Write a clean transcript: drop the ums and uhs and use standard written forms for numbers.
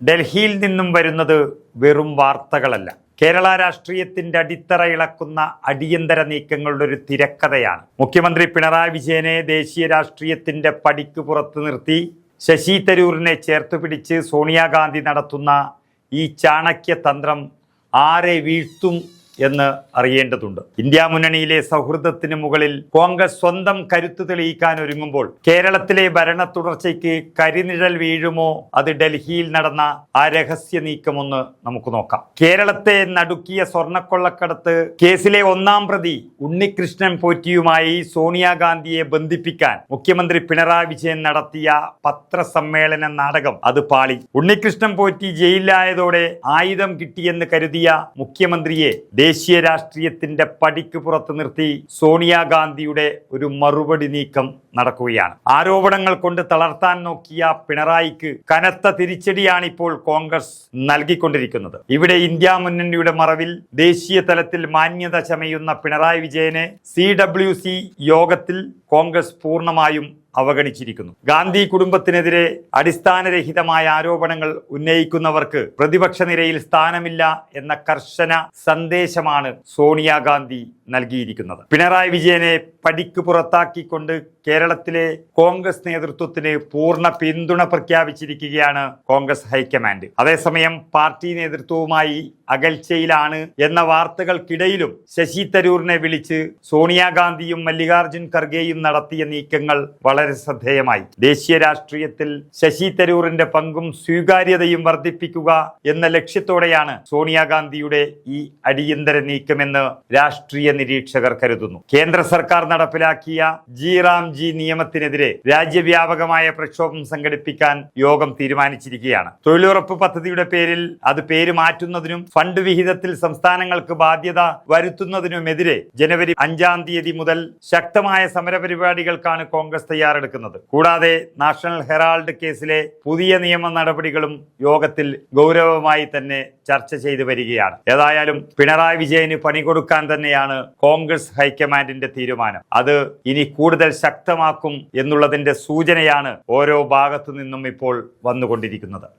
ഡൽഹിയിൽ നിന്നും വരുന്നത് വെറും വാർത്തകളല്ല. കേരള രാഷ്ട്രീയത്തിന്റെ അടിത്തറ ഇളക്കുന്ന അടിയന്തര നീക്കങ്ങളുടെ ഒരു തിരക്കഥയാണ്. മുഖ്യമന്ത്രി പിണറായി വിജയനെ ദേശീയ രാഷ്ട്രീയത്തിന്റെ പടിക്ക് പുറത്ത് നിർത്തി ശശി തരൂരിനെ ചേർത്തുപിടിച്ച് സോണിയാഗാന്ധി നടത്തുന്ന ഈ ചാണക്യ തന്ത്രം ആരെ വീഴ്ത്തും എന്ന് അറിയേണ്ടതുണ്ട്. ഇന്ത്യ മുന്നണിയിലെ സൗഹൃദത്തിന് മുകളിൽ കോൺഗ്രസ് സ്വന്തം കരുത്ത് തെളിയിക്കാൻ ഒരുങ്ങുമ്പോൾ കേരളത്തിലെ ഭരണ തുടർച്ചയ്ക്ക് കരിനിഴൽ വീഴുമോ? അത് ഡൽഹിയിൽ നടന്ന ആ രഹസ്യ നീക്കമൊന്ന് നമുക്ക് നോക്കാം. കേരളത്തെ നടുക്കിയ സ്വർണ്ണക്കൊള്ളക്കടത്ത് കേസിലെ ഒന്നാം പ്രതി ഉണ്ണികൃഷ്ണൻ പോറ്റിയുമായി സോണിയാഗാന്ധിയെ ബന്ധിപ്പിക്കാൻ മുഖ്യമന്ത്രി പിണറായി വിജയൻ നടത്തിയ പത്രസമ്മേളന നാടകം അത് പാളി. ഉണ്ണികൃഷ്ണൻ പോറ്റി ജയിലിലായതോടെ ആയുധം കിട്ടിയെന്ന് കരുതിയ മുഖ്യമന്ത്രിയെ ദേശീയ രാഷ്ട്രീയത്തിന്റെ പടിക്ക് പുറത്ത് നിർത്തി സോണിയാഗാന്ധിയുടെ ഒരു മറുപടി നീക്കം നടക്കുകയാണ്. ആരോപണങ്ങൾ കൊണ്ട് തളർത്താൻ നോക്കിയ പിണറായിക്ക് കനത്ത തിരിച്ചടിയാണ് ഇപ്പോൾ കോൺഗ്രസ് നൽകിക്കൊണ്ടിരിക്കുന്നത്. ഇവിടെ ഇന്ത്യ മുന്നണിയുടെ മറവിൽ ദേശീയ തലത്തിൽ മാന്യത ചമയുന്ന പിണറായി വിജയനെ CWC യോഗത്തിൽ കോൺഗ്രസ് പൂർണ്ണമായും അവഗണിച്ചിരിക്കുന്നു. ഗാന്ധി കുടുംബത്തിനെതിരെ അടിസ്ഥാനരഹിതമായ ആരോപണങ്ങൾ ഉന്നയിക്കുന്നവർക്ക് പ്രതിപക്ഷ നിരയിൽ സ്ഥാനമില്ല എന്ന കർശന സന്ദേശമാണ് സോണിയാഗാന്ധി നൽകിയിരിക്കുന്നത്. പിണറായി വിജയനെ പടിക്ക് പുറത്താക്കിക്കൊണ്ട് കേരളത്തിലെ കോൺഗ്രസ് നേതൃത്വത്തിന് പൂർണ്ണ പിന്തുണ പ്രഖ്യാപിച്ചിരിക്കുകയാണ് കോൺഗ്രസ് ഹൈക്കമാൻഡ്. അതേസമയം പാർട്ടി നേതൃത്വവുമായി അകൽച്ചയിലാണ് എന്ന വാർത്തകൾക്കിടയിലും ശശി തരൂരിനെ വിളിച്ച് സോണിയാഗാന്ധിയും മല്ലികാർജുൻ ഖർഗെയും നടത്തിയ നീക്കങ്ങൾ വളരെ ശ്രദ്ധേയമായി. ദേശീയ രാഷ്ട്രീയത്തിൽ ശശി തരൂരിന്റെ പങ്കും സ്വീകാര്യതയും വർദ്ധിപ്പിക്കുക എന്ന ലക്ഷ്യത്തോടെയാണ് സോണിയാഗാന്ധിയുടെ ഈ അടിയന്തര നീക്കമെന്ന് രാഷ്ട്രീയ നിരീക്ഷകർ കരുതുന്നു. കേന്ദ്ര സർക്കാർ നടപ്പിലാക്കിയ ജി നിയമത്തിനെതിരെ രാജ്യവ്യാപകമായ പ്രക്ഷോഭം സംഘടിപ്പിക്കാൻ യോഗം തീരുമാനിച്ചിരിക്കുകയാണ്. തൊഴിലുറപ്പ് പദ്ധതിയുടെ പേരിൽ അത് പേര് മാറ്റുന്നതിനും ഫണ്ട് വിഹിതത്തിൽ സംസ്ഥാനങ്ങൾക്ക് ബാധ്യത വരുത്തുന്നതിനുമെതിരെ ജനുവരി 5-ാം തീയതി മുതൽ ശക്തമായ സമരപരിപാടികൾക്കാണ് കോൺഗ്രസ് തയ്യാറെടുക്കുന്നത്. കൂടാതെ നാഷണൽ ഹെറാൾഡ് കേസിലെ പുതിയ നിയമ നടപടികളും യോഗത്തിൽ ഗൗരവമായി തന്നെ ചർച്ച ചെയ്തു വരികയാണ്. ഏതായാലും പിണറായി വിജയന് പണി കൊടുക്കാൻ തന്നെയാണ് കോൺഗ്രസ് ഹൈക്കമാൻഡിന്റെ തീരുമാനം. അത് ഇനി കൂടുതൽ ശക്തമാക്കും എന്നുള്ളതിന്റെ സൂചനയാണ് ഓരോ ഭാഗത്തു നിന്നും ഇപ്പോൾ വന്നുകൊണ്ടിരിക്കുന്നത്.